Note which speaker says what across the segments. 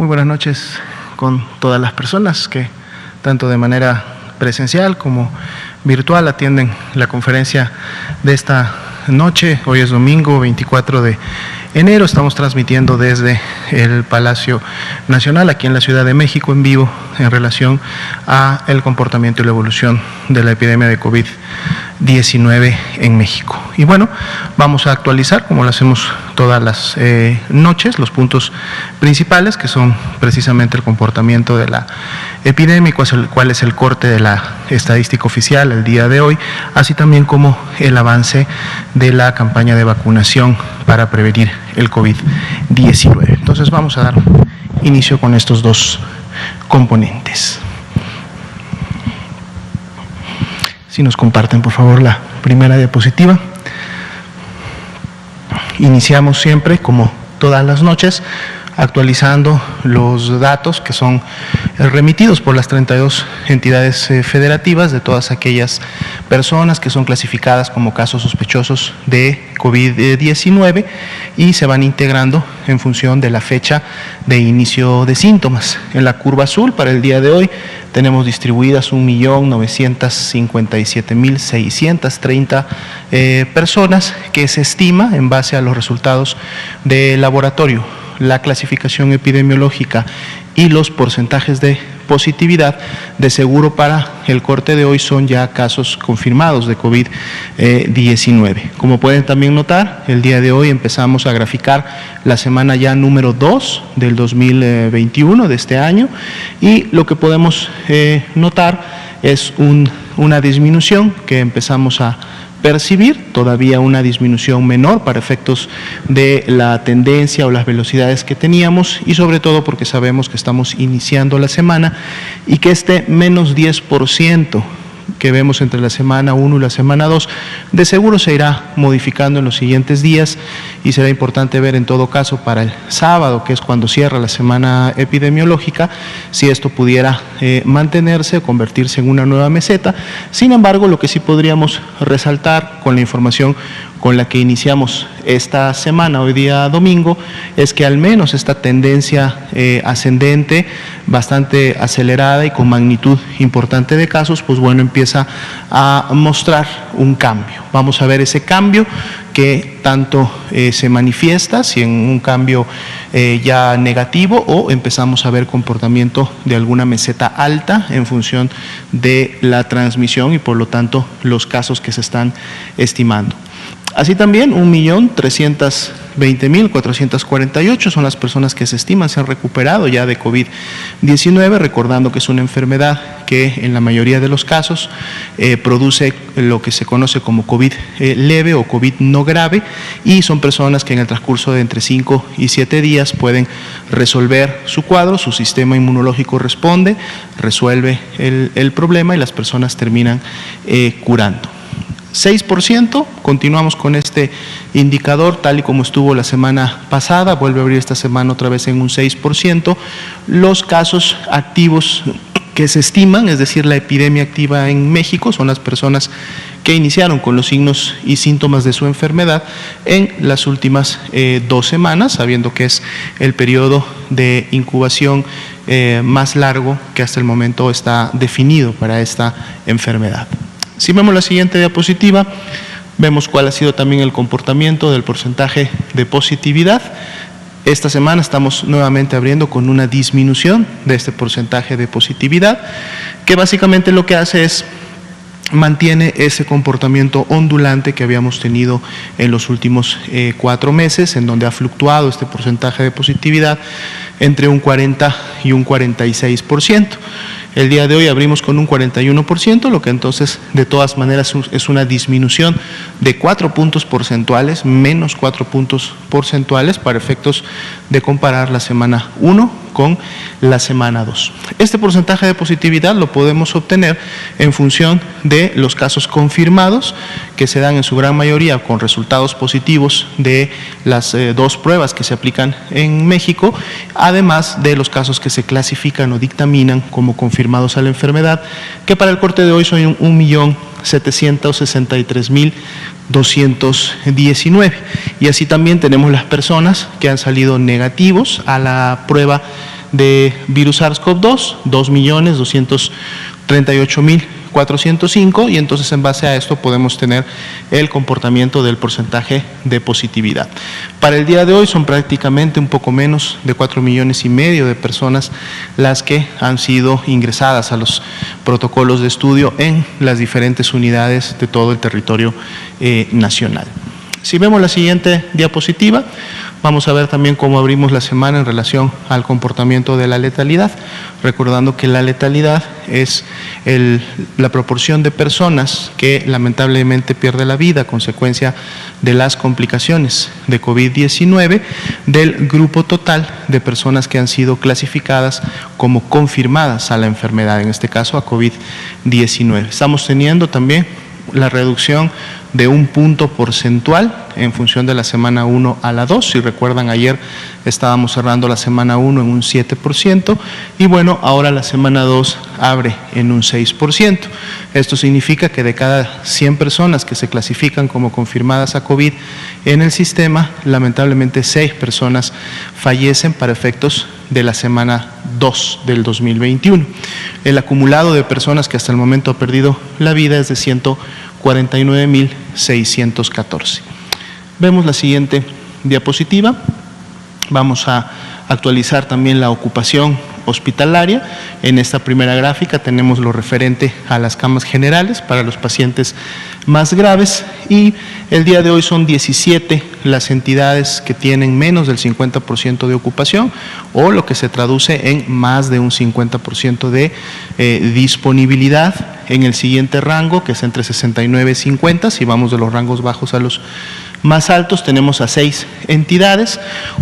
Speaker 1: Muy buenas noches con todas las personas que tanto de manera presencial como virtual atienden la conferencia de esta noche. Hoy es domingo 24 de enero, estamos transmitiendo desde el Palacio Nacional aquí en la Ciudad de México en vivo en relación a el comportamiento y la evolución de la epidemia de COVID-19 en México. Y bueno, vamos a actualizar, como lo hacemos todas las noches, los puntos principales que son precisamente el comportamiento de la epidemia, cuál es el corte de la estadística oficial el día de hoy, así también como el avance de la campaña de vacunación para prevenir el COVID-19. Entonces vamos a dar inicio con estos dos componentes. Si nos comparten por favor la primera diapositiva. Iniciamos siempre, como todas las noches, actualizando los datos que son remitidos por las 32 entidades federativas de todas aquellas personas que son clasificadas como casos sospechosos de COVID-19 y se van integrando en función de la fecha de inicio de síntomas. En la curva azul, para el día de hoy, tenemos distribuidas 1.957.630 personas que se estima en base a los resultados de laboratorio, la clasificación epidemiológica y los porcentajes de positividad. De seguro para el corte de hoy son ya casos confirmados de COVID-19. Como pueden también notar, el día de hoy empezamos a graficar la semana ya número 2 del 2021 de este año y lo que podemos notar es una disminución que empezamos a percibir, todavía una disminución menor para efectos de la tendencia o las velocidades que teníamos y sobre todo porque sabemos que estamos iniciando la semana y que este menos 10% que vemos entre la semana 1 y la semana 2, de seguro se irá modificando en los siguientes días y será importante ver en todo caso para el sábado, que es cuando cierra la semana epidemiológica, si esto pudiera mantenerse o convertirse en una nueva meseta. Sin embargo, lo que sí podríamos resaltar con la información con la que iniciamos esta semana, hoy día domingo, es que al menos esta tendencia ascendente, bastante acelerada y con magnitud importante de casos, pues bueno, empieza a mostrar un cambio. Vamos a ver ese cambio que tanto se manifiesta, si en un cambio ya negativo o empezamos a ver comportamiento de alguna meseta alta en función de la transmisión y por lo tanto los casos que se están estimando. Así también 1.320.448 son las personas que se estiman se han recuperado ya de COVID-19, recordando que es una enfermedad que en la mayoría de los casos produce lo que se conoce como COVID leve o COVID no grave y son personas que en el transcurso de entre 5 y 7 días pueden resolver su cuadro, su sistema inmunológico responde, resuelve el problema y las personas terminan curando. 6%, continuamos con este indicador tal y como estuvo la semana pasada, vuelve a abrir esta semana otra vez en un 6%. Los casos activos que se estiman, es decir, la epidemia activa en México, son las personas que iniciaron con los signos y síntomas de su enfermedad en las últimas 2 semanas, sabiendo que es el periodo de incubación más largo que hasta el momento está definido para esta enfermedad. Si vemos la siguiente diapositiva, vemos cuál ha sido también el comportamiento del porcentaje de positividad. Esta semana estamos nuevamente abriendo con una disminución de este porcentaje de positividad, que básicamente lo que hace es mantiene ese comportamiento ondulante que habíamos tenido en los últimos 4 meses, en donde ha fluctuado este porcentaje de positividad entre un 40 y un 46%. El día de hoy abrimos con un 41%, lo que entonces de todas maneras es una disminución de 4 puntos porcentuales, menos 4 puntos porcentuales para efectos de comparar la semana 1 con la semana 2. Este porcentaje de positividad lo podemos obtener en función de los casos confirmados que se dan en su gran mayoría con resultados positivos de las 2 pruebas que se aplican en México, además de los casos que se clasifican o dictaminan como confirmados a la enfermedad, que para el corte de hoy son 1.763.219 y así también tenemos las personas que han salido negativos a la prueba de virus SARS-CoV-2, 2.238.405, y entonces en base a esto podemos tener el comportamiento del porcentaje de positividad. Para el día de hoy son prácticamente un poco menos de 4,5 millones de personas las que han sido ingresadas a los protocolos de estudio en las diferentes unidades de todo el territorio nacional. Si vemos la siguiente diapositiva, vamos a ver también cómo abrimos la semana en relación al comportamiento de la letalidad, recordando que la letalidad es la proporción de personas que lamentablemente pierde la vida a consecuencia de las complicaciones de COVID-19 del grupo total de personas que han sido clasificadas como confirmadas a la enfermedad, en este caso a COVID-19. Estamos teniendo también la reducción de un punto porcentual en función de la semana 1 a la 2. Si recuerdan, ayer estábamos cerrando la semana 1 en un 7% y bueno, ahora la semana 2 abre en un 6%. Esto significa que de cada 100 personas que se clasifican como confirmadas a COVID en el sistema, lamentablemente 6 personas fallecen para efectos de la semana 2 del 2021. El acumulado de personas que hasta el momento ha perdido la vida es de 149.614. Vemos la siguiente diapositiva. Vamos a actualizar también la ocupación hospitalaria. En esta primera gráfica tenemos lo referente a las camas generales para los pacientes más graves y el día de hoy son 17 las entidades que tienen menos del 50% de ocupación o lo que se traduce en más de un 50% de disponibilidad. En el siguiente rango, que es entre 69 y 50, si vamos de los rangos bajos a los más altos, tenemos a 6 entidades,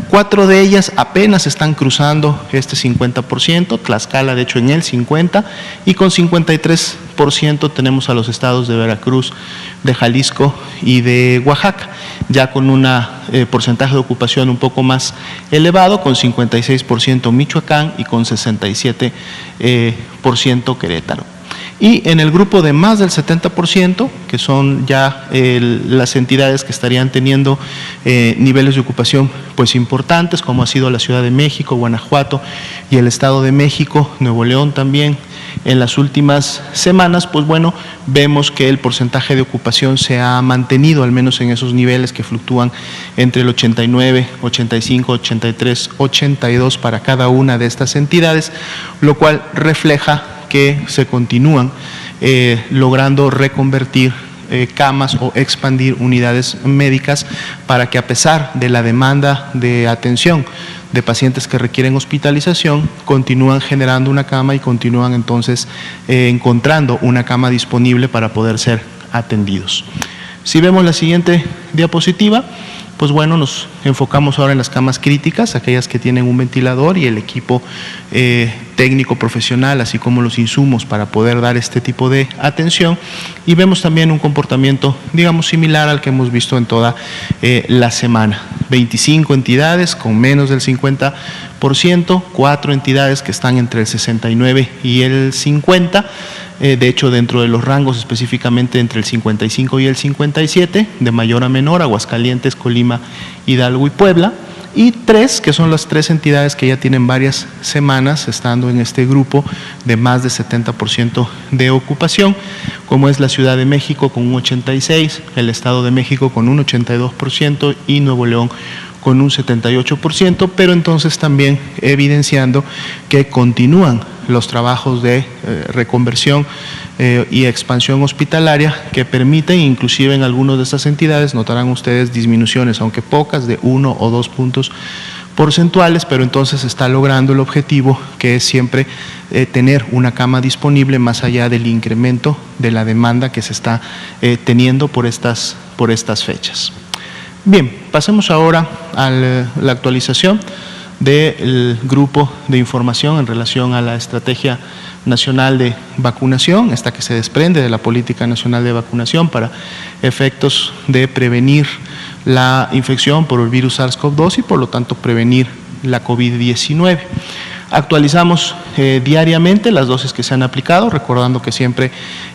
Speaker 1: 4 de ellas apenas están cruzando este 50%, Tlaxcala de hecho en el 50%, y con 53% tenemos a los estados de Veracruz, de Jalisco y de Oaxaca, ya con un porcentaje de ocupación un poco más elevado, con 56% Michoacán y con 67% Querétaro. Y en el grupo de más del 70%, que son ya las entidades que estarían teniendo niveles de ocupación pues importantes, como ha sido la Ciudad de México, Guanajuato y el Estado de México, Nuevo León también, en las últimas semanas, pues bueno, vemos que el porcentaje de ocupación se ha mantenido, al menos en esos niveles que fluctúan entre el 89, 85, 83, 82 para cada una de estas entidades, lo cual refleja que se continúan logrando reconvertir camas o expandir unidades médicas para que a pesar de la demanda de atención de pacientes que requieren hospitalización, continúan generando una cama y continúan entonces encontrando una cama disponible para poder ser atendidos. Si vemos la siguiente diapositiva, pues bueno, nos enfocamos ahora en las camas críticas, aquellas que tienen un ventilador y el equipo técnico profesional, así como los insumos para poder dar este tipo de atención, y vemos también un comportamiento, digamos, similar al que hemos visto en toda la semana. 25 entidades con menos del 50%, 4 entidades que están entre el 69 y el 50%, de hecho dentro de los rangos específicamente entre el 55 y el 57, de mayor a menor, Aguascalientes, Colima, Hidalgo y Puebla, y 3 que son las 3 entidades que ya tienen varias semanas estando en este grupo de más de 70% de ocupación, como es la Ciudad de México con un 86%, el Estado de México con un 82% y Nuevo León con un 78%, pero entonces también evidenciando que continúan los trabajos de reconversión y expansión hospitalaria que permiten, inclusive en algunas de estas entidades, notarán ustedes disminuciones, aunque pocas, de 1 o 2 puntos porcentuales, pero entonces está logrando el objetivo que es siempre tener una cama disponible más allá del incremento de la demanda que se está teniendo por estas fechas. Bien, pasemos ahora a la actualización del grupo de información en relación a la Estrategia Nacional de Vacunación, esta que se desprende de la Política Nacional de Vacunación para efectos de prevenir la infección por el virus SARS-CoV-2 y por lo tanto prevenir la COVID-19. Actualizamos diariamente las dosis que se han aplicado, recordando que siempre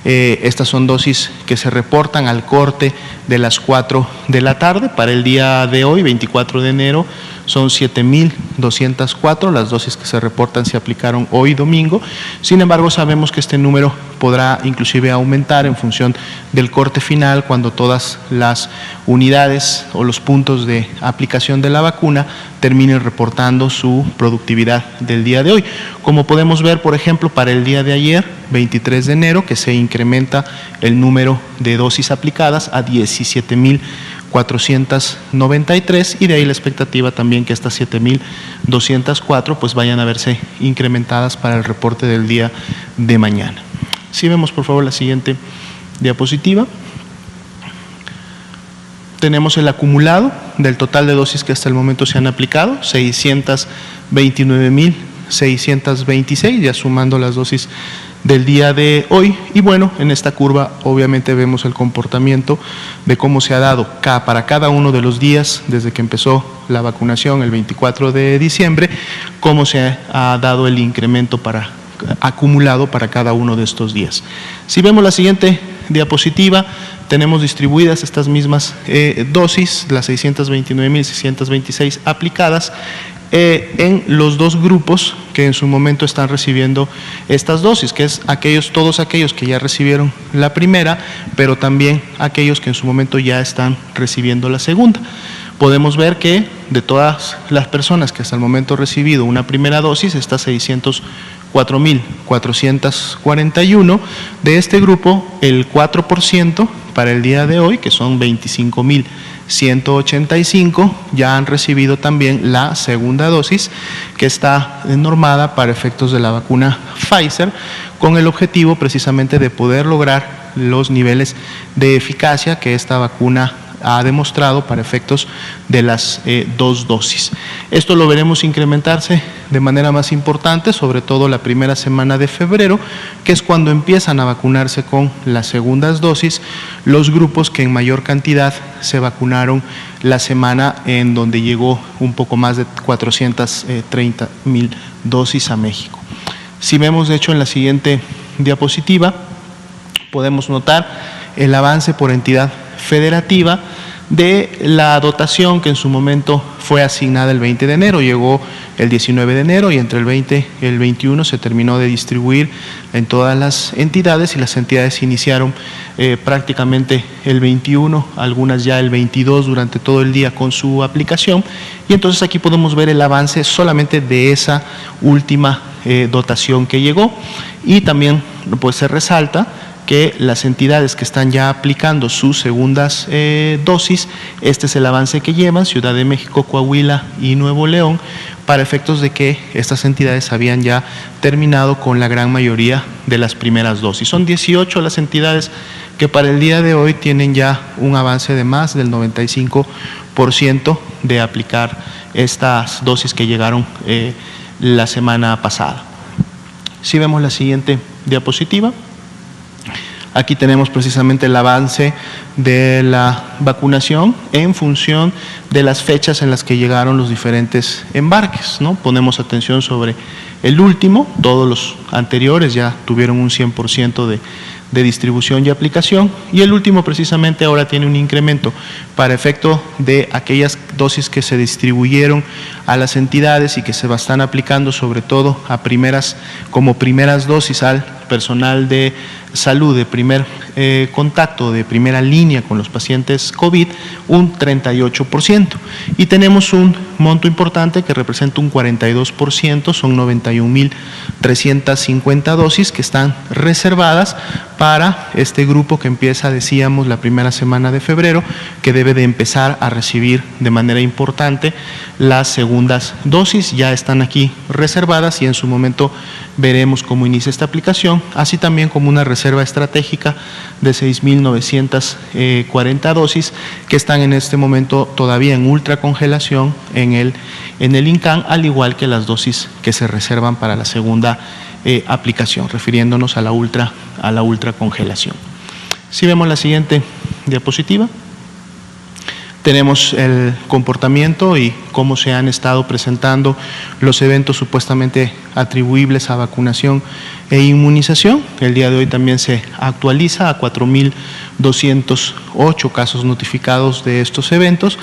Speaker 1: estas son dosis que se reportan al corte de las 4 de la tarde. Para el día de hoy, 24 de enero, son 7.204, las dosis que se reportan se aplicaron hoy domingo. Sin embargo, sabemos que este número podrá inclusive aumentar en función del corte final cuando todas las unidades o los puntos de aplicación de la vacuna terminen reportando su productividad del día de hoy. Como podemos ver, por ejemplo, para el día de ayer, 23 de enero, que se incrementa el número de dosis aplicadas a 17.493 y de ahí la expectativa también que estas 7.204 pues vayan a verse incrementadas para el reporte del día de mañana. Si vemos por favor la siguiente diapositiva. Tenemos el acumulado del total de dosis que hasta el momento se han aplicado, 629.626, ya sumando las dosis del día de hoy. Y bueno, en esta curva obviamente vemos el comportamiento de cómo se ha dado para cada uno de los días desde que empezó la vacunación el 24 de diciembre, cómo se ha dado el incremento acumulado para cada uno de estos días. Si vemos la siguiente diapositiva, tenemos distribuidas estas mismas dosis, las 629.626 aplicadas, en los dos grupos que en su momento están recibiendo estas dosis, que es todos aquellos que ya recibieron la primera, pero también aquellos que en su momento ya están recibiendo la segunda. Podemos ver que de todas las personas que hasta el momento han recibido una primera dosis, estas 604.441, de este grupo el 4% para el día de hoy, que son 25.185, ya han recibido también la segunda dosis, que está normada para efectos de la vacuna Pfizer, con el objetivo precisamente de poder lograr los niveles de eficacia que esta vacuna ha demostrado para efectos de las dos dosis. Esto lo veremos incrementarse de manera más importante, sobre todo la primera semana de febrero, que es cuando empiezan a vacunarse con las segundas dosis los grupos que en mayor cantidad se vacunaron la semana en donde llegó un poco más de 430.000 dosis a México. Si vemos de hecho en la siguiente diapositiva, podemos notar el avance por entidad federativa de la dotación que en su momento fue asignada el 20 de enero, llegó el 19 de enero y entre el 20 y el 21 se terminó de distribuir en todas las entidades y las entidades iniciaron prácticamente el 21, algunas ya el 22 durante todo el día con su aplicación, y entonces aquí podemos ver el avance solamente de esa última dotación que llegó. Y también pues se resalta que las entidades que están ya aplicando sus segundas dosis, este es el avance que llevan, Ciudad de México, Coahuila y Nuevo León, para efectos de que estas entidades habían ya terminado con la gran mayoría de las primeras dosis. Son 18 las entidades que para el día de hoy tienen ya un avance de más del 95% de aplicar estas dosis que llegaron la semana pasada. Si vemos la siguiente diapositiva. Aquí tenemos precisamente el avance de la vacunación en función de las fechas en las que llegaron los diferentes embarques, ¿no? Ponemos atención sobre el último, todos los anteriores ya tuvieron un 100% de distribución y aplicación, y el último precisamente ahora tiene un incremento para efecto de aquellas dosis que se distribuyeron a las entidades y que se están aplicando sobre todo como primeras dosis al personal de salud de primer contacto, de primera línea con los pacientes COVID, un 38%. Y tenemos un monto importante que representa un 42%, son 91.350 dosis que están reservadas para este grupo que empieza, decíamos, la primera semana de febrero, que debe de empezar a recibir de manera importante las segundas dosis. Ya están aquí reservadas y en su momento veremos cómo inicia esta aplicación, así también como una reserva estratégica de 6.940 dosis que están en este momento todavía en ultracongelación en el INCAN, al igual que las dosis que se reservan para la segunda aplicación, refiriéndonos a la ultracongelación. Si vemos la siguiente diapositiva, tenemos el comportamiento y cómo se han estado presentando los eventos supuestamente atribuibles a vacunación e inmunización. El día de hoy también se actualiza a 4.000 208 casos notificados de estos eventos,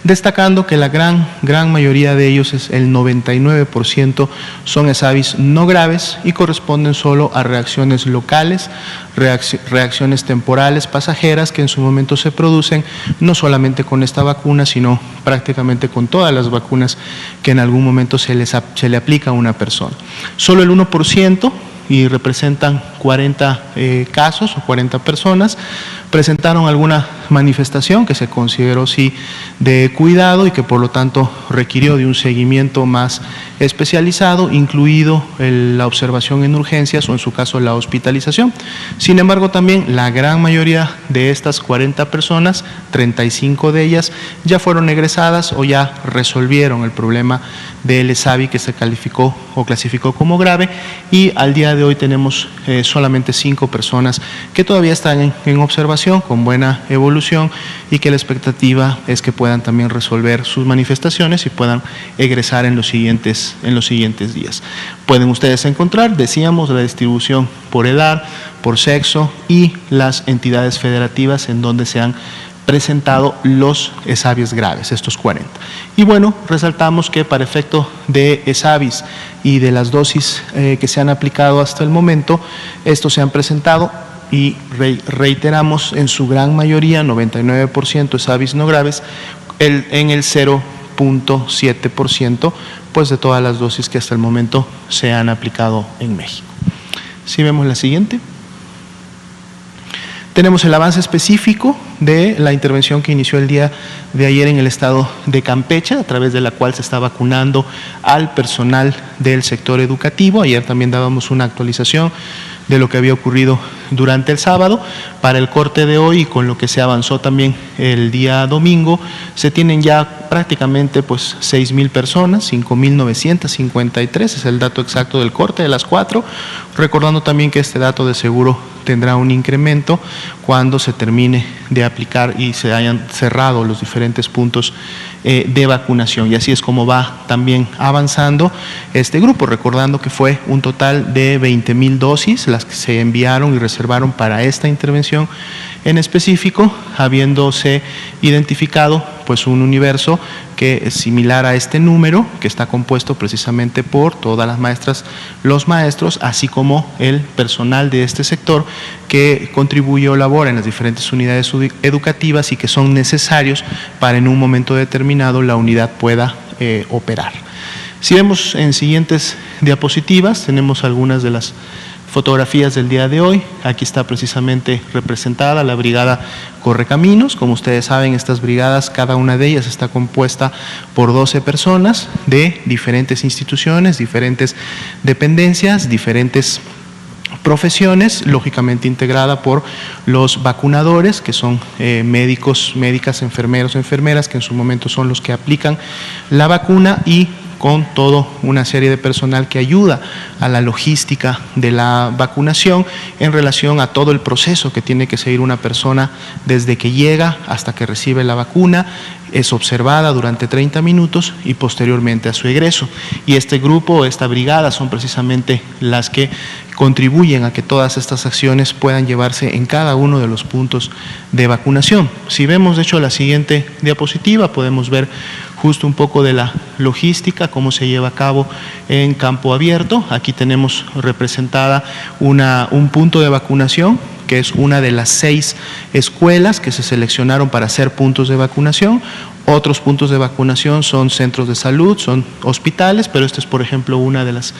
Speaker 1: destacando que la gran mayoría de ellos, el 99%, son ESAVIS no graves y corresponden solo a reacciones locales, reacciones temporales pasajeras que en su momento se producen no solamente con esta vacuna, sino prácticamente con todas las vacunas que en algún momento se le aplica a una persona. Solo el 1%, y representan 40 casos o 40 personas, presentaron alguna manifestación que se consideró sí de cuidado y que por lo tanto requirió de un seguimiento más especializado, incluido la observación en urgencias o en su caso la hospitalización. Sin embargo, también la gran mayoría de estas 40 personas, 35 de ellas, ya fueron egresadas o ya resolvieron el problema del ESAVI que se calificó o clasificó como grave, y al día de hoy tenemos solamente 5 personas que todavía están en observación con buena evolución y que la expectativa es que puedan también resolver sus manifestaciones y puedan egresar en los siguientes días. Pueden ustedes encontrar, decíamos, la distribución por edad, por sexo y las entidades federativas en donde se han presentado los ESAVIs graves, estos 40. Y bueno, resaltamos que para efecto de ESAVIs y de las dosis que se han aplicado hasta el momento, estos se han presentado y reiteramos en su gran mayoría, 99% ESAVIs no graves, en el 0.7% pues de todas las dosis que hasta el momento se han aplicado en México. Si vemos la siguiente. Tenemos el avance específico de la intervención que inició el día de ayer en el estado de Campeche, a través de la cual se está vacunando al personal del sector educativo. Ayer también dábamos una actualización de lo que había ocurrido durante el sábado. Para el corte de hoy y con lo que se avanzó también el día domingo, se tienen ya prácticamente pues 6,000 personas, 5,953 es el dato exacto del corte de las 4, recordando también que este dato de seguro tendrá un incremento cuando se termine de aplicar y se hayan cerrado los diferentes puntos de vacunación, y así es como va también avanzando este grupo, recordando que fue un total de 20,000 dosis las que se enviaron y reservaron para esta intervención en específico, habiéndose identificado pues un universo que es similar a este número, que está compuesto precisamente por todas las maestras, los maestros, así como el personal de este sector que contribuye o labora en las diferentes unidades educativas y que son necesarios para en un momento determinado la unidad pueda operar. Si vemos en siguientes diapositivas, tenemos algunas de las fotografías del día de hoy. Aquí está precisamente representada la brigada Correcaminos. Como ustedes saben, estas brigadas, cada una de ellas está compuesta por 12 personas de diferentes instituciones, diferentes dependencias, diferentes profesiones, lógicamente integrada por los vacunadores, que son médicos, médicas, enfermeros, enfermeras, que en su momento son los que aplican la vacuna, y con toda una serie de personal que ayuda a la logística de la vacunación en relación a todo el proceso que tiene que seguir una persona desde que llega hasta que recibe la vacuna, es observada durante 30 minutos y posteriormente a su egreso. Y este grupo, esta brigada, son precisamente las que contribuyen a que todas estas acciones puedan llevarse en cada uno de los puntos de vacunación. Si vemos, de hecho, la siguiente diapositiva, podemos ver justo un poco de la logística, cómo se lleva a cabo en campo abierto. Aquí tenemos representada un punto de vacunación, que es una de las 6 escuelas que se seleccionaron para ser puntos de vacunación. Otros puntos de vacunación son centros de salud, son hospitales, pero esta es, por ejemplo, una de las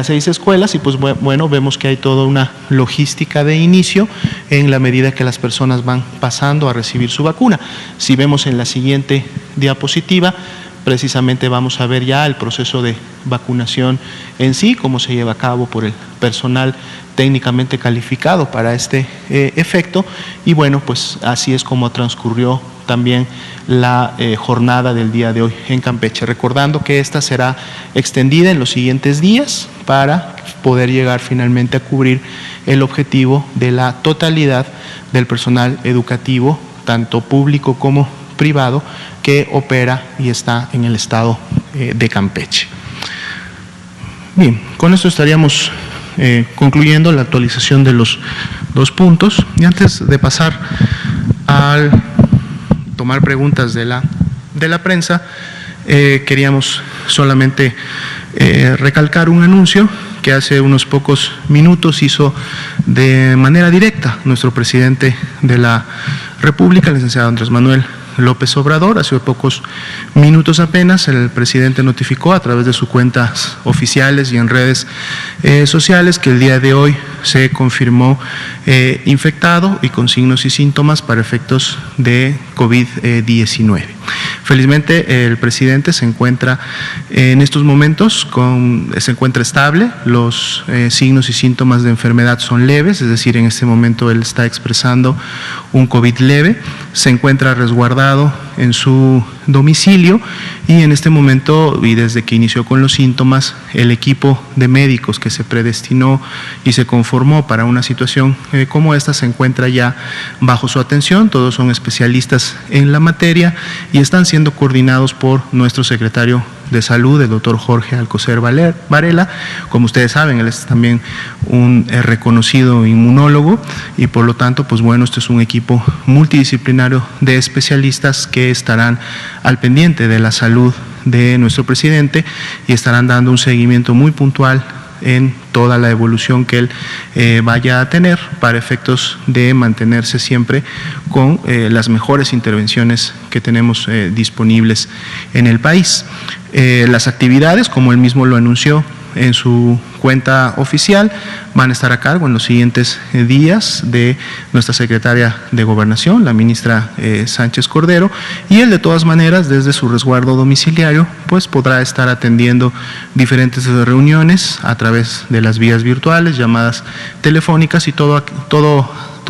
Speaker 1: 6 escuelas, y pues bueno, vemos que hay toda una logística de inicio en la medida que las personas van pasando a recibir su vacuna. Si vemos en la siguiente diapositiva, precisamente vamos a ver ya el proceso de vacunación en sí, cómo se lleva a cabo por el personal técnicamente calificado para este efecto, y bueno, pues así es como transcurrió también la jornada del día de hoy en Campeche, recordando que esta será extendida en los siguientes días para poder llegar finalmente a cubrir el objetivo de la totalidad del personal educativo, tanto público como privado, que opera y está en el estado de Campeche. Bien, con esto estaríamos concluyendo la actualización de los 2 puntos. Y antes de pasar al tomar preguntas de la prensa, queríamos solamente recalcar un anuncio que hace unos pocos minutos hizo de manera directa nuestro presidente de la República, el licenciado Andrés Manuel López Obrador. Hace pocos minutos apenas el presidente notificó a través de sus cuentas oficiales y en redes sociales que el día de hoy se confirmó infectado y con signos y síntomas para efectos de COVID-19. Felizmente el presidente se encuentra en estos momentos, se encuentra estable, los signos y síntomas de enfermedad son leves, es decir, en este momento él está expresando un COVID leve, se encuentra resguardado en su domicilio y en este momento y desde que inició con los síntomas, el equipo de médicos que se predestinó y se conformó para una situación como esta se encuentra ya bajo su atención. Todos son especialistas en la materia y están siendo coordinados por nuestro secretario de Salud, el doctor Jorge Alcocer Varela. Como ustedes saben, él es también un reconocido inmunólogo y por lo tanto, pues bueno, este es un equipo multidisciplinario de especialistas que estarán al pendiente de la salud de nuestro presidente y estarán dando un seguimiento muy puntual en toda la evolución que él vaya a tener para efectos de mantenerse siempre con las mejores intervenciones que tenemos disponibles en el país. Las actividades, como él mismo lo anunció en su cuenta oficial, van a estar a cargo en los siguientes días de nuestra secretaria de Gobernación, la ministra Sánchez Cordero, y él de todas maneras desde su resguardo domiciliario pues podrá estar atendiendo diferentes reuniones a través de las vías virtuales, llamadas telefónicas y toda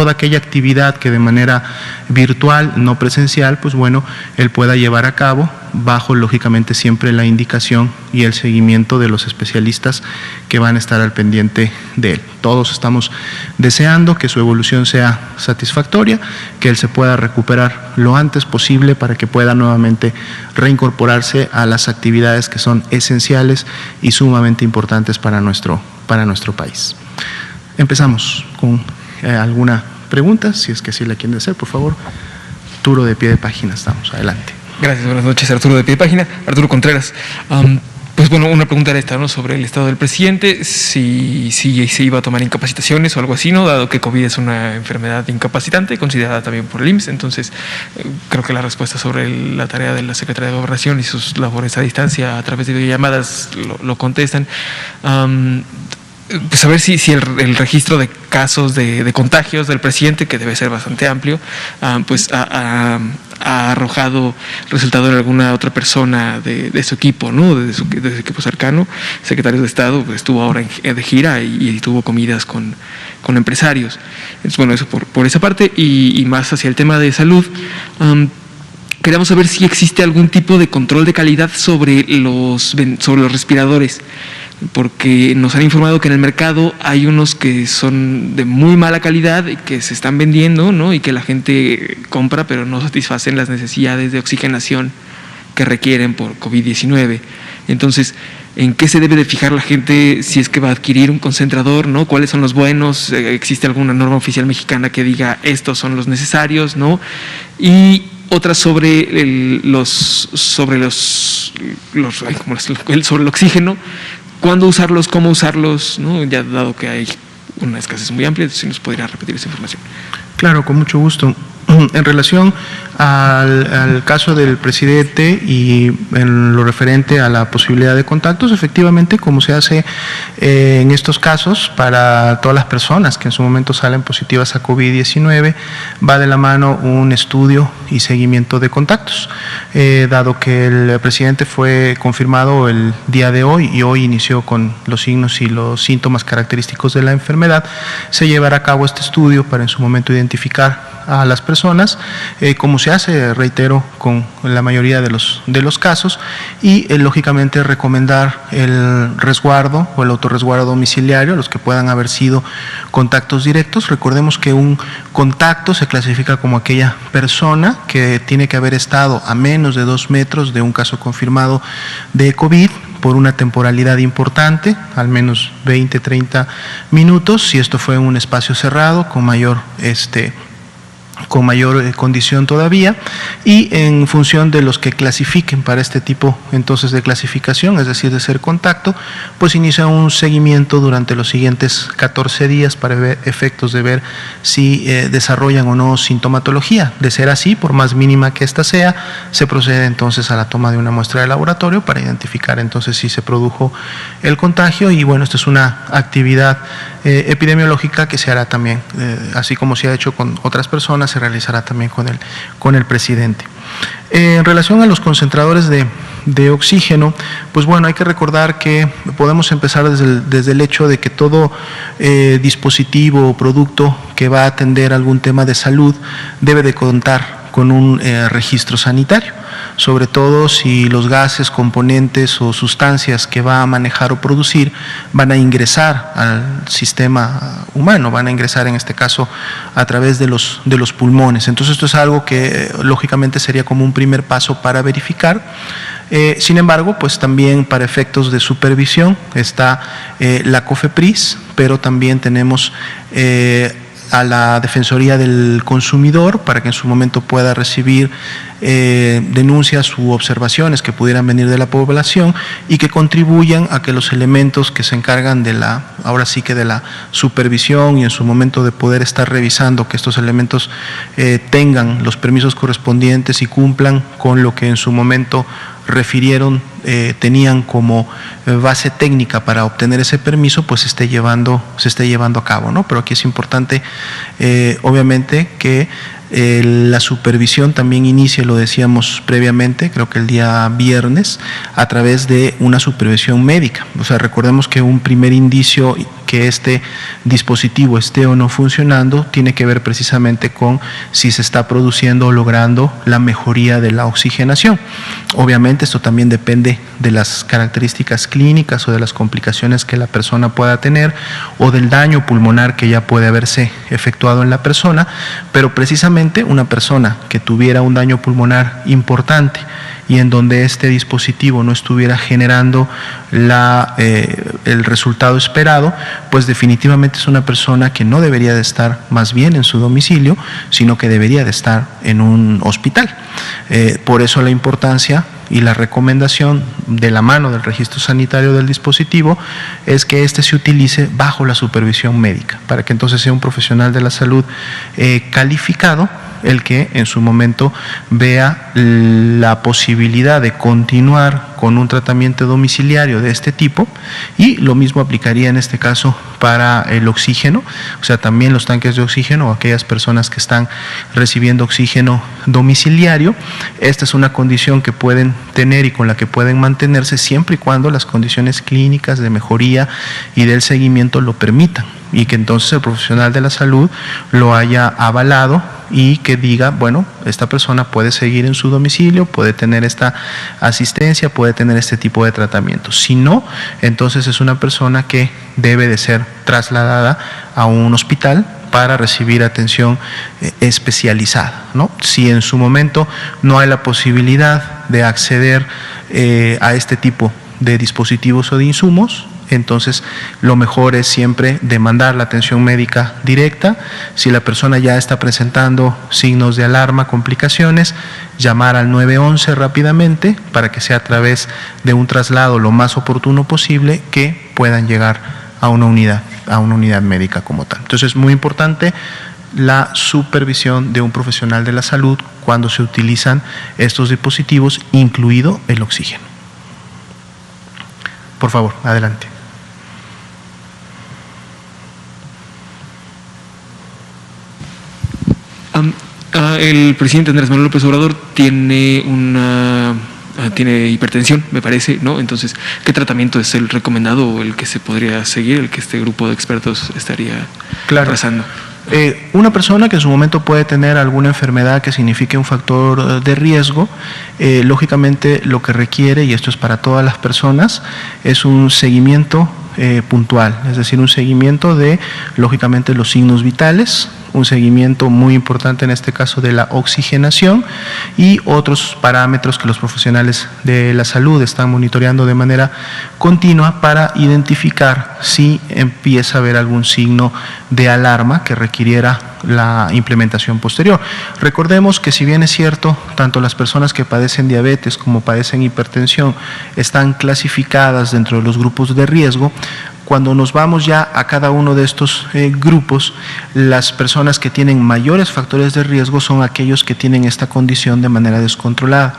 Speaker 1: aquella actividad que de manera virtual, no presencial, pues bueno, él pueda llevar a cabo bajo lógicamente siempre la indicación y el seguimiento de los especialistas que van a estar al pendiente de él. Todos estamos deseando que su evolución sea satisfactoria, que él se pueda recuperar lo antes posible para que pueda nuevamente reincorporarse a las actividades que son esenciales y sumamente importantes para nuestro país. Empezamos con alguna pregunta, si es que sí la quieren hacer, por favor. Arturo de Pie de Página, estamos, adelante.
Speaker 2: Gracias, buenas noches, Arturo de Pie de Página. Arturo Contreras, pues bueno, una pregunta era esta, ¿no? Sobre el estado del presidente, si se iba a tomar incapacitaciones o algo así, ¿no? Dado que COVID es una enfermedad incapacitante, considerada también por el IMSS, entonces creo que la respuesta sobre la tarea de la Secretaría de Gobernación y sus labores a distancia a través de videollamadas lo contestan. Pues a ver si el registro de casos de contagios del presidente, que debe ser bastante amplio, pues ha arrojado resultado en alguna otra persona de su equipo, ¿no? De su equipo cercano. Secretario de Estado pues, estuvo ahora de gira y tuvo comidas con empresarios. Entonces, bueno, eso por esa parte y más hacia el tema de salud. Queremos saber si existe algún tipo de control de calidad sobre los respiradores, porque nos han informado que en el mercado hay unos que son de muy mala calidad y que se están vendiendo, ¿no? Y que la gente compra pero no satisfacen las necesidades de oxigenación que requieren por COVID-19. Entonces, ¿en qué se debe de fijar la gente si es que va a adquirir un concentrador, ¿no? ¿Cuáles son los buenos? ¿Existe alguna norma oficial mexicana que diga estos son los necesarios, ¿no? Y otra sobre sobre el oxígeno. ¿Cuándo usarlos? ¿Cómo usarlos? ¿No? Ya dado que hay una escasez muy amplia, si nos podría repetir esa información.
Speaker 1: Claro, con mucho gusto. En relación al caso del presidente y en lo referente a la posibilidad de contactos, efectivamente, como se hace en estos casos para todas las personas que en su momento salen positivas a COVID-19, va de la mano un estudio y seguimiento de contactos. Dado que el presidente fue confirmado el día de hoy y hoy inició con los signos y los síntomas característicos de la enfermedad, se llevará a cabo este estudio para en su momento identificar a las personas, como se hace, reitero, con la mayoría de los casos, y lógicamente recomendar el resguardo o el autorresguardo domiciliario a los que puedan haber sido contactos directos. Recordemos que un contacto se clasifica como aquella persona que tiene que haber estado a menos de 2 metros de un caso confirmado de COVID por una temporalidad importante, al menos 20, 30 minutos, si esto fue en un espacio cerrado con mayor condición todavía, y en función de los que clasifiquen para este tipo entonces de clasificación, es decir, de ser contacto, pues inicia un seguimiento durante los siguientes 14 días para ver efectos de ver si desarrollan o no sintomatología. De ser así, por más mínima que ésta sea, se procede entonces a la toma de una muestra de laboratorio para identificar entonces si se produjo el contagio. Y bueno, esta es una actividad epidemiológica que se hará también, así como se ha hecho con otras personas, se realizará también con el presidente. En relación a los concentradores de oxígeno, pues bueno, hay que recordar que podemos empezar desde el hecho de que todo dispositivo o producto que va a atender algún tema de salud debe de contar con un registro sanitario, sobre todo si los gases, componentes o sustancias que va a manejar o producir van a ingresar al sistema humano, van a ingresar en este caso a través de los pulmones. Entonces esto es algo que lógicamente sería como un primer paso para verificar. Sin embargo, pues también para efectos de supervisión está la COFEPRIS, pero también tenemos a la Defensoría del Consumidor para que en su momento pueda recibir denuncias u observaciones que pudieran venir de la población y que contribuyan a que los elementos que se encargan de ahora sí que de la supervisión y en su momento de poder estar revisando que estos elementos tengan los permisos correspondientes y cumplan con lo que en su momento refirieron, tenían como base técnica para obtener ese permiso, pues se esté llevando a cabo, ¿no? Pero aquí es importante, obviamente, que la supervisión también inicie, lo decíamos previamente, creo que el día viernes, a través de una supervisión médica. O sea, recordemos que un primer indicio que este dispositivo esté o no funcionando tiene que ver precisamente con si se está produciendo o logrando la mejoría de la oxigenación. Obviamente esto también depende de las características clínicas o de las complicaciones que la persona pueda tener o del daño pulmonar que ya puede haberse efectuado en la persona, pero precisamente una persona que tuviera un daño pulmonar importante y en donde este dispositivo no estuviera generando el resultado esperado, pues definitivamente es una persona que no debería de estar más bien en su domicilio, sino que debería de estar en un hospital. Por eso la importancia y la recomendación de la mano del registro sanitario del dispositivo es que éste se utilice bajo la supervisión médica, para que entonces sea un profesional de la salud calificado el que en su momento vea la posibilidad de continuar con un tratamiento domiciliario de este tipo, y lo mismo aplicaría en este caso para el oxígeno, o sea, también los tanques de oxígeno o aquellas personas que están recibiendo oxígeno domiciliario. Esta es una condición que pueden tener y con la que pueden mantenerse siempre y cuando las condiciones clínicas de mejoría y del seguimiento lo permitan, y que entonces el profesional de la salud lo haya avalado y que diga, bueno, esta persona puede seguir en su domicilio, puede tener esta asistencia, puede tener este tipo de tratamiento. Si no, entonces es una persona que debe de ser trasladada a un hospital para recibir atención especializada, ¿no? Si en su momento no hay la posibilidad de acceder a este tipo de dispositivos o de insumos, entonces lo mejor es siempre demandar la atención médica directa. Si la persona ya está presentando signos de alarma, complicaciones, llamar al 911 rápidamente para que sea a través de un traslado lo más oportuno posible que puedan llegar a una unidad médica como tal. Entonces es muy importante la supervisión de un profesional de la salud cuando se utilizan estos dispositivos, incluido el oxígeno. Por favor, adelante.
Speaker 2: El presidente Andrés Manuel López Obrador tiene hipertensión, me parece, ¿no? Entonces, ¿qué tratamiento es el recomendado o el que se podría seguir, el que este grupo de expertos estaría trazando?
Speaker 1: Una persona que en su momento puede tener alguna enfermedad que signifique un factor de riesgo, lógicamente lo que requiere, y esto es para todas las personas, es un seguimiento puntual, es decir, un seguimiento de, lógicamente, los signos vitales, un seguimiento muy importante en este caso de la oxigenación y otros parámetros que los profesionales de la salud están monitoreando de manera continua para identificar si empieza a haber algún signo de alarma que requiriera la implementación posterior. Recordemos que, si bien es cierto, tanto las personas que padecen diabetes como padecen hipertensión están clasificadas dentro de los grupos de riesgo, cuando nos vamos ya a cada uno de estos grupos, las personas que tienen mayores factores de riesgo son aquellos que tienen esta condición de manera descontrolada.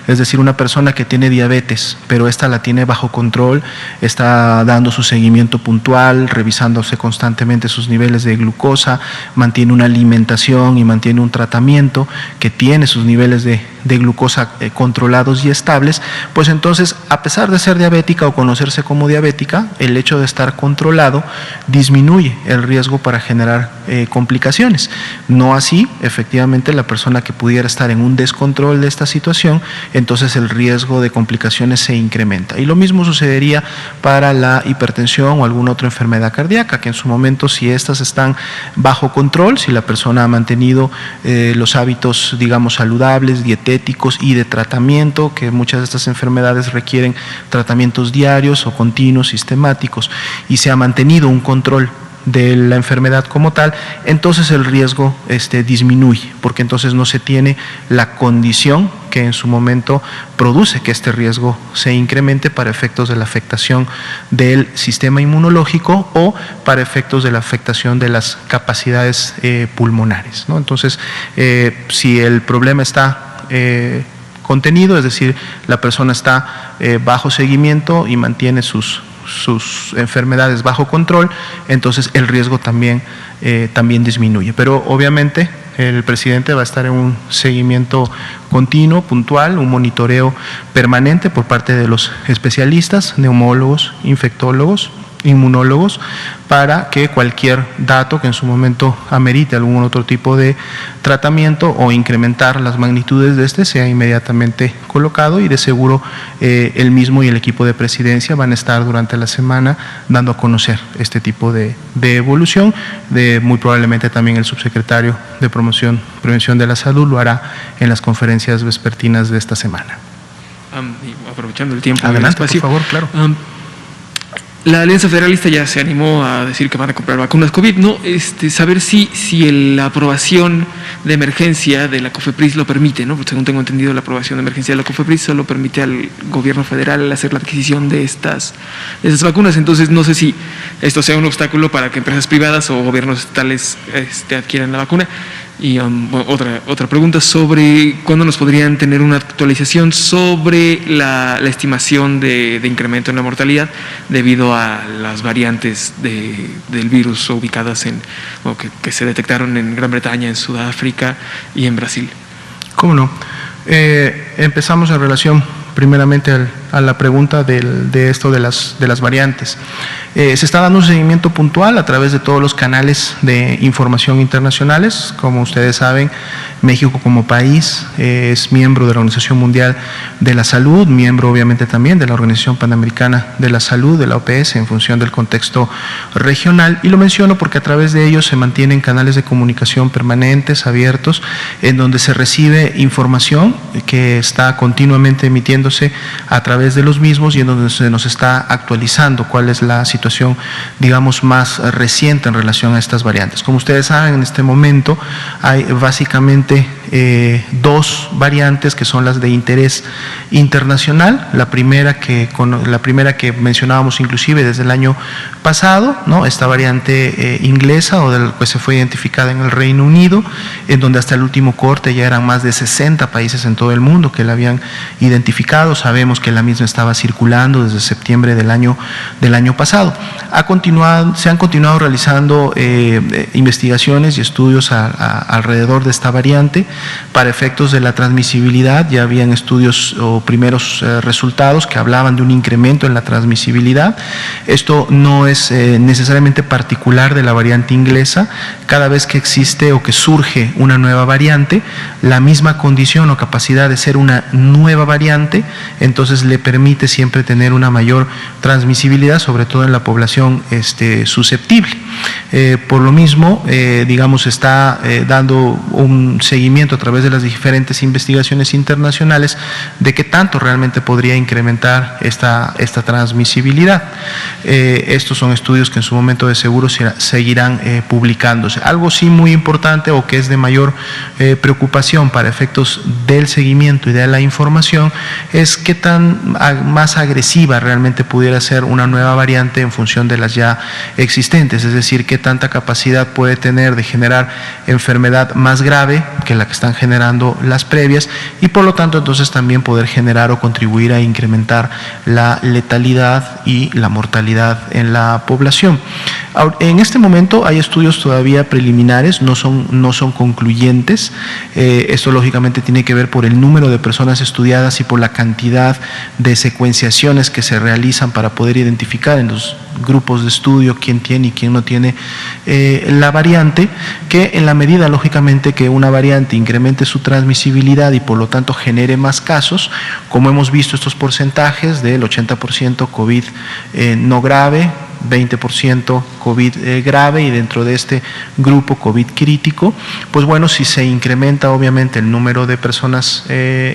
Speaker 1: Es decir, una persona que tiene diabetes, pero esta la tiene bajo control, está dando su seguimiento puntual, revisándose constantemente sus niveles de glucosa, mantiene una alimentación y mantiene un tratamiento que tiene sus niveles de glucosa controlados y estables, pues entonces, a pesar de ser diabética o conocerse como diabética, el hecho de estar controlado disminuye el riesgo para generar complicaciones. No así, efectivamente, la persona que pudiera estar en un descontrol de esta situación, entonces el riesgo de complicaciones se incrementa. Y lo mismo sucedería para la hipertensión o alguna otra enfermedad cardíaca, que en su momento, si estas están bajo control, si la persona ha mantenido los hábitos, digamos, saludables, dietéticos y de tratamiento, que muchas de estas enfermedades requieren tratamientos diarios o continuos, sistemáticos, y se ha mantenido un control de la enfermedad como tal, entonces el riesgo disminuye, porque entonces no se tiene la condición que en su momento produce que este riesgo se incremente para efectos de la afectación del sistema inmunológico o para efectos de la afectación de las capacidades pulmonares, ¿no? Entonces, si el problema está contenido, es decir, la persona está bajo seguimiento y mantiene sus enfermedades bajo control, entonces el riesgo también disminuye. Pero obviamente el presidente va a estar en un seguimiento continuo, puntual, un monitoreo permanente por parte de los especialistas, neumólogos, infectólogos, inmunólogos, para que cualquier dato que en su momento amerite algún otro tipo de tratamiento o incrementar las magnitudes de sea inmediatamente colocado, y de seguro él mismo y el equipo de presidencia van a estar durante la semana dando a conocer este tipo de evolución. Muy probablemente también el subsecretario de Prevención de la Salud lo hará en las conferencias vespertinas de esta semana.
Speaker 2: Aprovechando el tiempo.
Speaker 1: Adelante, por favor, claro.
Speaker 2: La Alianza Federalista ya se animó a decir que van a comprar vacunas COVID, ¿no? Saber si la aprobación de emergencia de la COFEPRIS lo permite, ¿no? Porque según tengo entendido, la aprobación de emergencia de la COFEPRIS solo permite al gobierno federal hacer la adquisición de estas vacunas. Entonces, no sé si esto sea un obstáculo para que empresas privadas o gobiernos estatales adquieran la vacuna. Y otra pregunta sobre cuándo nos podrían tener una actualización sobre la estimación de incremento en la mortalidad debido a las variantes del virus ubicadas que se detectaron en Gran Bretaña, en Sudáfrica y en Brasil.
Speaker 1: ¿Cómo no? Empezamos en relación primeramente a la pregunta de esto de las variantes. Se está dando un seguimiento puntual a través de todos los canales de información internacionales. Como ustedes saben, México como país es miembro de la Organización Mundial de la Salud, miembro obviamente también de la Organización Panamericana de la Salud, de la OPS, en función del contexto regional, y lo menciono porque a través de ellos se mantienen canales de comunicación permanentes, abiertos, en donde se recibe información que está continuamente emitiéndose a través de los mismos y en donde se nos está actualizando cuál es la situación, digamos, más reciente en relación a estas variantes. Como ustedes saben, en este momento hay básicamente dos variantes que son las de interés internacional. La primera que mencionábamos inclusive desde el año pasado, ¿no? Esta variante inglesa, pues se fue identificada en el Reino Unido, en donde hasta el último corte ya eran más de 60 países en todo el mundo que la habían identificado. Sabemos que la misma estaba circulando desde septiembre del año pasado. Se han continuado realizando investigaciones y estudios alrededor de esta variante. Para efectos de la transmisibilidad, ya habían estudios o primeros resultados que hablaban de un incremento en la transmisibilidad. Esto no es necesariamente particular de la variante inglesa. Cada vez que existe o que surge una nueva variante, la misma condición o capacidad de ser una nueva variante, entonces le permite siempre tener una mayor transmisibilidad, sobre todo en la población susceptible. Por lo mismo, digamos, está dando un seguimiento a través de las diferentes investigaciones internacionales de qué tanto realmente podría incrementar esta transmisibilidad. Estos son estudios que en su momento de seguro seguirán publicándose. Algo sí muy importante o que es de mayor preocupación para efectos del seguimiento y de la información es qué tan más agresiva realmente pudiera ser una nueva variante en función de las ya existentes, es decir, qué tanta capacidad puede tener de generar enfermedad más grave que la que están generando las previas y por lo tanto entonces también poder generar o contribuir a incrementar la letalidad y la mortalidad en la población. En este momento hay estudios todavía preliminares, no son concluyentes. Esto lógicamente tiene que ver por el número de personas estudiadas y por la cantidad de secuenciaciones que se realizan para poder identificar en los grupos de estudio quién tiene y quién no tiene la variante, que en la medida lógicamente que una variante incremente su transmisibilidad y por lo tanto genere más casos, como hemos visto estos porcentajes del 80% COVID no grave, 20% COVID grave y dentro de este grupo COVID crítico, pues bueno, si se incrementa obviamente el número de personas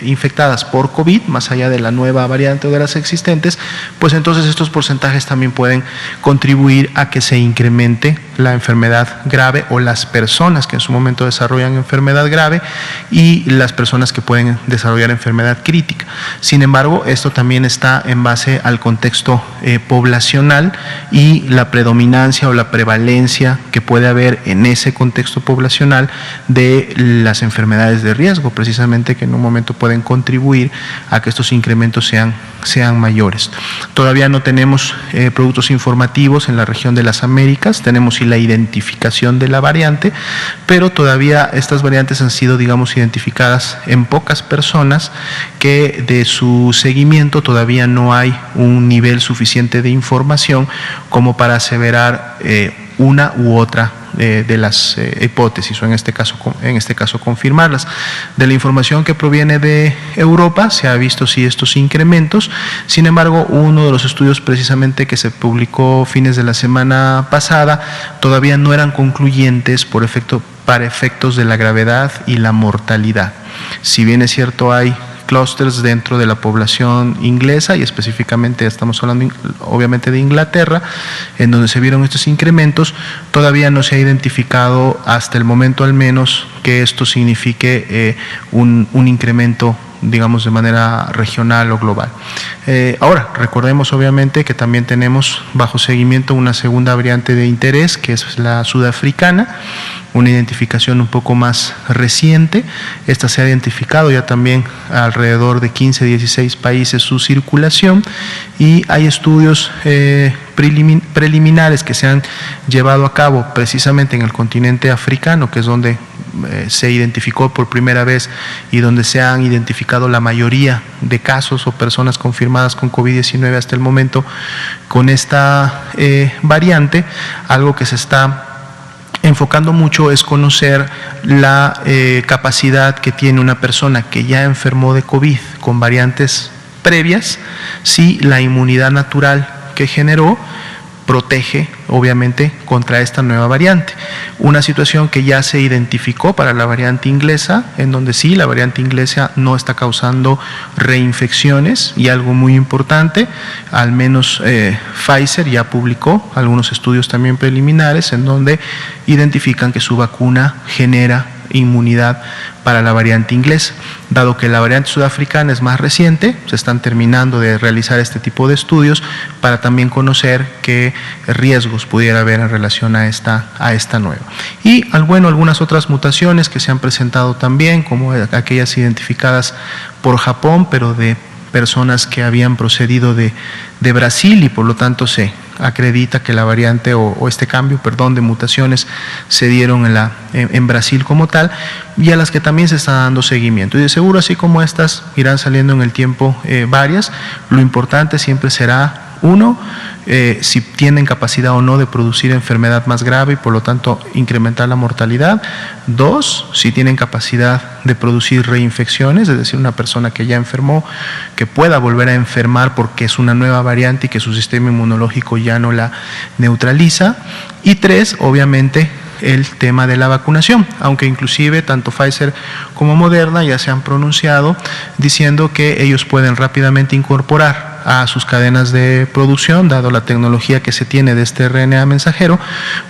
Speaker 1: infectadas por COVID, más allá de la nueva variante o de las existentes, pues entonces estos porcentajes también pueden contribuir a que se incremente la enfermedad grave o las personas que en su momento desarrollan enfermedad grave y las personas que pueden desarrollar enfermedad crítica. Sin embargo, esto también está en base al contexto poblacional y la predominancia o la prevalencia que puede haber en ese contexto poblacional de las enfermedades de riesgo, precisamente que en un momento pueden contribuir a que estos incrementos sean mayores. Todavía no tenemos productos informativos en la región de las Américas, tenemos sí la identificación de la variante, pero todavía estas variantes han sido, digamos, identificadas en pocas personas que de su seguimiento todavía no hay un nivel suficiente de información como para aseverar una u otra de las hipótesis o en este caso confirmarlas. De la información que proviene de Europa se ha visto sí estos incrementos. Sin embargo, uno de los estudios precisamente que se publicó fines de la semana pasada todavía no eran concluyentes para efectos de la gravedad y la mortalidad. Si bien es cierto hay clústeres dentro de la población inglesa y específicamente estamos hablando obviamente de Inglaterra, en donde se vieron estos incrementos, todavía no se ha identificado hasta el momento al menos que esto signifique un incremento, digamos, de manera regional o global. Ahora, recordemos obviamente que también tenemos bajo seguimiento una segunda variante de interés, que es la sudafricana, una identificación un poco más reciente. Esta se ha identificado ya también alrededor de 15, 16 países su circulación y hay estudios preliminares que se han llevado a cabo precisamente en el continente africano, que es donde se identificó por primera vez y donde se han identificado la mayoría de casos o personas confirmadas con COVID-19 hasta el momento con esta variante. Algo que se está enfocando mucho es conocer la capacidad que tiene una persona que ya enfermó de COVID con variantes previas, si la inmunidad natural que generó protege obviamente contra esta nueva variante. Una situación que ya se identificó para la variante inglesa, en donde sí, la variante inglesa no está causando reinfecciones, y algo muy importante, al menos Pfizer ya publicó algunos estudios también preliminares en donde identifican que su vacuna genera inmunidad para la variante inglesa. Dado que la variante sudafricana es más reciente, se están terminando de realizar este tipo de estudios para también conocer qué riesgos pudiera haber en relación a esta nueva. Y algunas otras mutaciones que se han presentado también, como aquellas identificadas por Japón, pero de personas que habían procedido de Brasil y por lo tanto se acredita que la variante o este cambio, perdón, de mutaciones se dieron en Brasil como tal, y a las que también se está dando seguimiento. Y de seguro, así como estas, irán saliendo en el tiempo varias. Lo importante siempre será, uno, si tienen capacidad o no de producir enfermedad más grave y por lo tanto incrementar la mortalidad. Dos, si tienen capacidad de producir reinfecciones, es decir, una persona que ya enfermó, que pueda volver a enfermar porque es una nueva variante y que su sistema inmunológico ya no la neutraliza. Y tres, obviamente, el tema de la vacunación, aunque inclusive tanto Pfizer como Moderna ya se han pronunciado diciendo que ellos pueden rápidamente incorporar a sus cadenas de producción, dado la tecnología que se tiene de este RNA mensajero,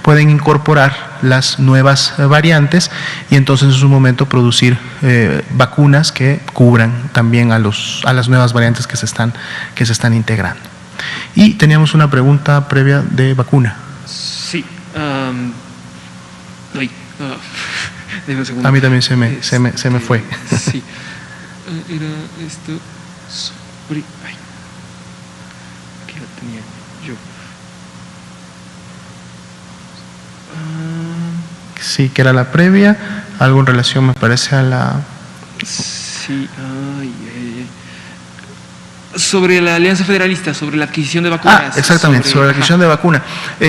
Speaker 1: pueden incorporar las nuevas variantes y entonces en su momento producir vacunas que cubran también a las nuevas variantes que se están integrando. Y teníamos una pregunta previa de vacuna.
Speaker 2: Sí. Deme un segundo.
Speaker 1: A mí también se me fue.
Speaker 2: Sí. Era esto sobre... Ay. Aquí lo tenía yo.
Speaker 1: Sí, que era la previa. Algo en relación, me parece, a la...
Speaker 2: Sí. Sobre la Alianza Federalista, sobre la adquisición de vacunas.
Speaker 1: Exactamente, sobre la adquisición de vacuna.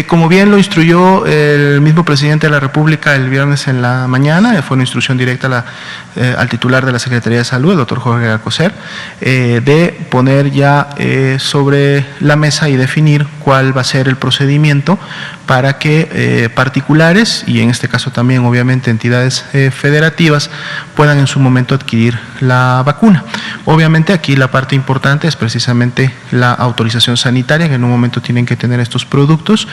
Speaker 1: Como bien lo instruyó el mismo presidente de la República el viernes en la mañana, fue una instrucción directa al titular de la Secretaría de Salud, el doctor Jorge Alcocer, de poner ya sobre la mesa y definir cuál va a ser el procedimiento para que particulares, y en este caso también obviamente entidades federativas, puedan en su momento adquirir la vacuna. Obviamente aquí la parte importante es precisamente la autorización sanitaria, que en un momento tienen que tener estos productos.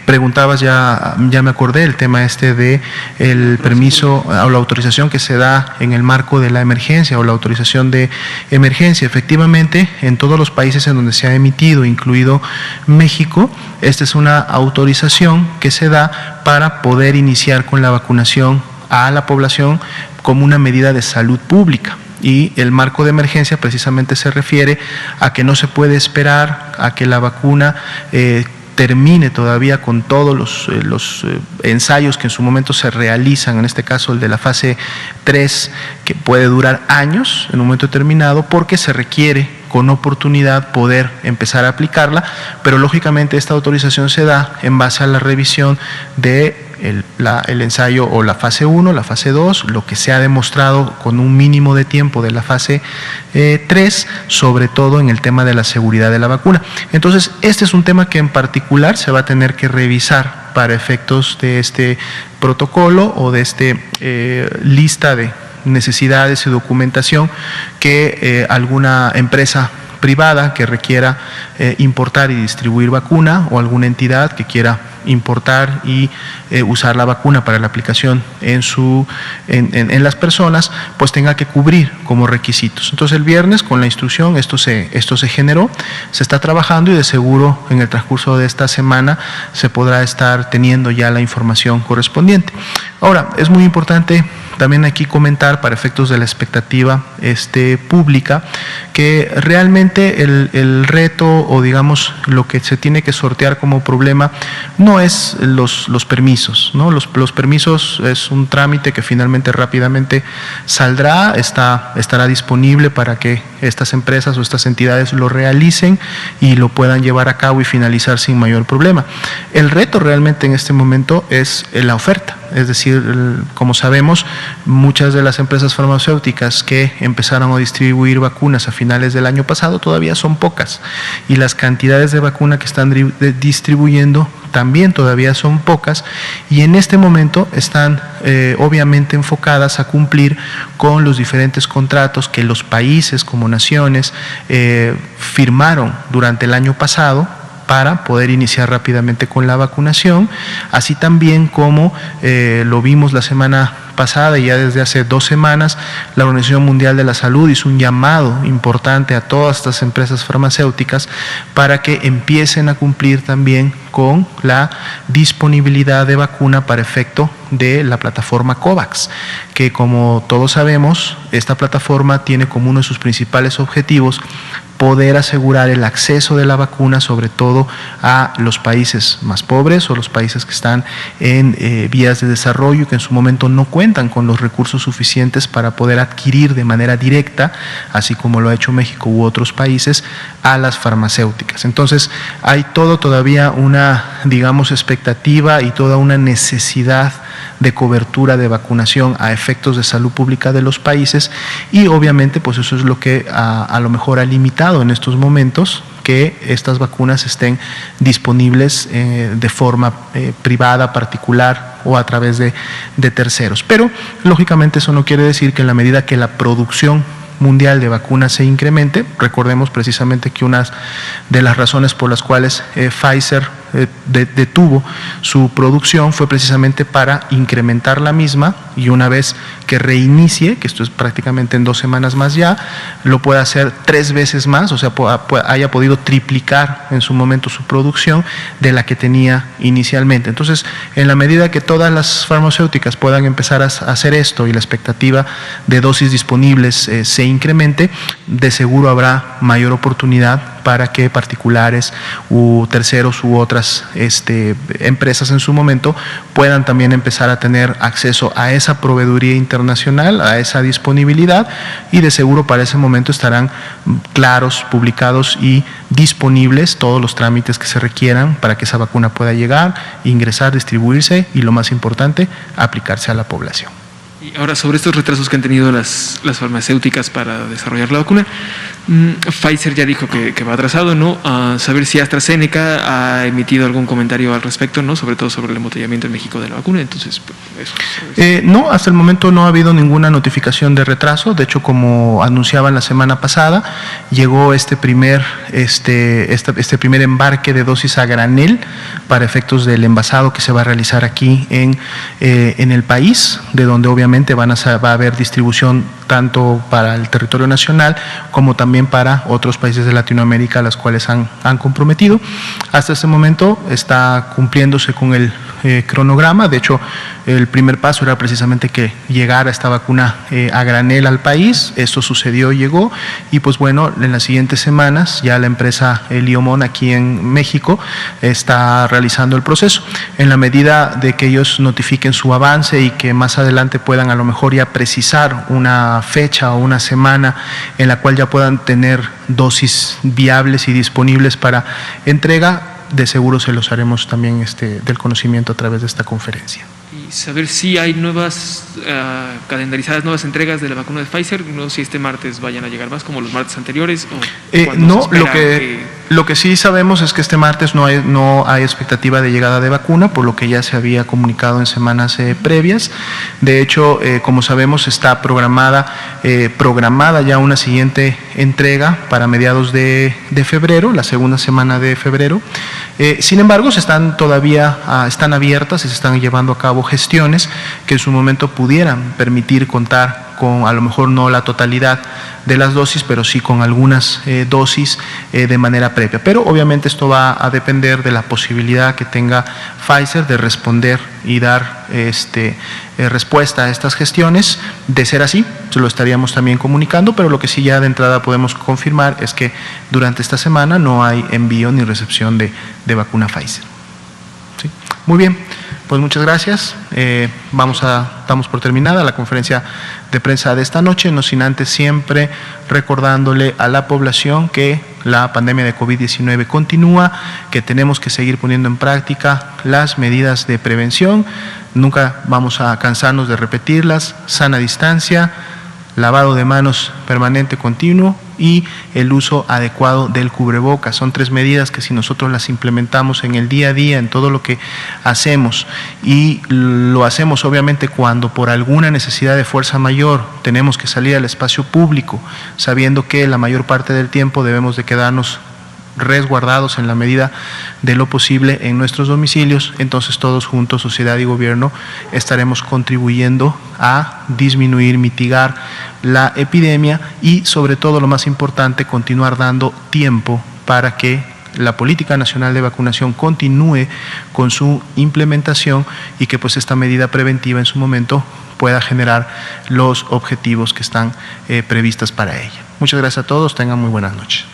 Speaker 1: Preguntabas, ya me acordé, el tema de el permiso o la autorización que se da en el marco de la emergencia o la autorización de emergencia. Efectivamente, en todos los países en donde se ha emitido, incluido México, esta es una autorización que se da para poder iniciar con la vacunación a la población como una medida de salud pública. Y el marco de emergencia precisamente se refiere a que no se puede esperar a que la vacuna termine todavía con todos los ensayos que en su momento se realizan, en este caso el de la fase 3, que puede durar años en un momento determinado, porque se requiere con oportunidad poder empezar a aplicarla, pero lógicamente esta autorización se da en base a la revisión de el ensayo o la fase 1, la fase 2, lo que se ha demostrado con un mínimo de tiempo de la fase 3, sobre todo en el tema de la seguridad de la vacuna. Entonces, este es un tema que en particular se va a tener que revisar para efectos de este protocolo o de lista de necesidades y documentación que alguna empresa privada que requiera importar y distribuir vacuna, o alguna entidad que quiera importar y usar la vacuna para la aplicación en las personas, pues tenga que cubrir como requisitos. Entonces el viernes con la instrucción esto se generó, se está trabajando y de seguro en el transcurso de esta semana se podrá estar teniendo ya la información correspondiente. Ahora, es muy importante también aquí comentar, para efectos de la expectativa pública, que realmente el reto, o digamos lo que se tiene que sortear como problema, no es los permisos, ¿no? Los permisos es un trámite que finalmente rápidamente saldrá, estará disponible para que estas empresas o estas entidades lo realicen y lo puedan llevar a cabo y finalizar sin mayor problema. El reto realmente en este momento es la oferta, es decir, como sabemos, muchas de las empresas farmacéuticas que empezaron a distribuir vacunas a finales del año pasado todavía son pocas, y las cantidades de vacuna que están distribuyendo también todavía son pocas, y en este momento están obviamente enfocadas a cumplir con los diferentes contratos que los países como naciones firmaron durante el año pasado para poder iniciar rápidamente con la vacunación, así también como lo vimos la semana pasada y ya desde hace 2 semanas, la Organización Mundial de la Salud hizo un llamado importante a todas estas empresas farmacéuticas para que empiecen a cumplir también con la disponibilidad de vacuna para efecto de la plataforma COVAX, que como todos sabemos, esta plataforma tiene como uno de sus principales objetivos poder asegurar el acceso de la vacuna, sobre todo a los países más pobres o los países que están en vías de desarrollo y que en su momento no cuentan con los recursos suficientes para poder adquirir de manera directa, así como lo ha hecho México u otros países, a las farmacéuticas. Entonces, hay todavía una, digamos, expectativa y toda una necesidad de cobertura de vacunación a efectos de salud pública de los países, y obviamente pues eso es lo que a lo mejor ha limitado en estos momentos que estas vacunas estén disponibles de forma privada, particular o a través de terceros. Pero lógicamente eso no quiere decir que en la medida que la producción mundial de vacunas se incremente, recordemos precisamente que una de las razones por las cuales Pfizer detuvo su producción fue precisamente para incrementar la misma, y una vez que reinicie, que esto es prácticamente en 2 semanas más ya, lo puede hacer 3 veces más, o sea, haya podido triplicar en su momento su producción de la que tenía inicialmente. Entonces, en la medida que todas las farmacéuticas puedan empezar a hacer esto y la expectativa de dosis disponibles se incremente, de seguro habrá mayor oportunidad para que particulares u terceros u otras empresas en su momento puedan también empezar a tener acceso a esa proveeduría internacional, a esa disponibilidad, y de seguro para ese momento estarán claros, publicados y disponibles todos los trámites que se requieran para que esa vacuna pueda llegar, ingresar, distribuirse y, lo más importante, aplicarse a la población.
Speaker 2: Y ahora, sobre estos retrasos que han tenido las farmacéuticas para desarrollar la vacuna, Pfizer ya dijo que va atrasado, ¿no? A saber si AstraZeneca ha emitido algún comentario al respecto, ¿no? Sobre todo sobre el embotellamiento en México de la vacuna. Entonces, pues, eso.
Speaker 1: No, hasta el momento no ha habido ninguna notificación de retraso. De hecho, como anunciaban la semana pasada, llegó este primer embarque de dosis a granel para efectos del envasado que se va a realizar aquí en el país, de donde obviamente va a haber distribución tanto para el territorio nacional como también para otros países de Latinoamérica a los cuales han comprometido. Hasta este momento está cumpliéndose con el cronograma. De hecho, el primer paso era precisamente que llegara esta vacuna a granel al país. Esto sucedió, llegó, y pues bueno, en las siguientes semanas ya la empresa Liomon aquí en México está realizando el proceso. En la medida de que ellos notifiquen su avance y que más adelante puedan a lo mejor ya precisar una fecha o una semana en la cual ya puedan tener dosis viables y disponibles para entrega, de seguro se los haremos también del conocimiento a través de esta conferencia.
Speaker 2: Y saber si hay nuevas, calendarizadas nuevas entregas de la vacuna de Pfizer, no sé si este martes vayan a llegar más como los martes anteriores.
Speaker 1: No, lo que sí sabemos es que este martes no hay expectativa de llegada de vacuna, por lo que ya se había comunicado en semanas previas. De hecho, como sabemos, está programada ya una siguiente entrega para mediados de febrero, la segunda semana de febrero. Sin embargo, están abiertas y se están llevando a cabo gestiones que en su momento pudieran permitir contar con, a lo mejor no la totalidad de las dosis, pero sí con algunas dosis de manera previa. Pero obviamente esto va a depender de la posibilidad que tenga Pfizer de responder y dar respuesta a estas gestiones. De ser así, se lo estaríamos también comunicando, pero lo que sí ya de entrada podemos confirmar es que durante esta semana no hay envío ni recepción de vacuna Pfizer. ¿Sí? Muy bien. Pues muchas gracias. Damos por terminada la conferencia de prensa de esta noche, no sin antes siempre recordándole a la población que la pandemia de COVID-19 continúa, que tenemos que seguir poniendo en práctica las medidas de prevención. Nunca vamos a cansarnos de repetirlas: sana distancia, lavado de manos permanente continuo y el uso adecuado del cubrebocas. Son 3 medidas que, si nosotros las implementamos en el día a día, en todo lo que hacemos, y lo hacemos obviamente cuando por alguna necesidad de fuerza mayor tenemos que salir al espacio público, sabiendo que la mayor parte del tiempo debemos de quedarnos resguardados en la medida de lo posible en nuestros domicilios, entonces todos juntos, sociedad y gobierno, estaremos contribuyendo a disminuir, mitigar la epidemia y, sobre todo, lo más importante, continuar dando tiempo para que la política nacional de vacunación continúe con su implementación y que pues esta medida preventiva en su momento pueda generar los objetivos que están previstas para ella. Muchas gracias a todos, tengan muy buenas noches.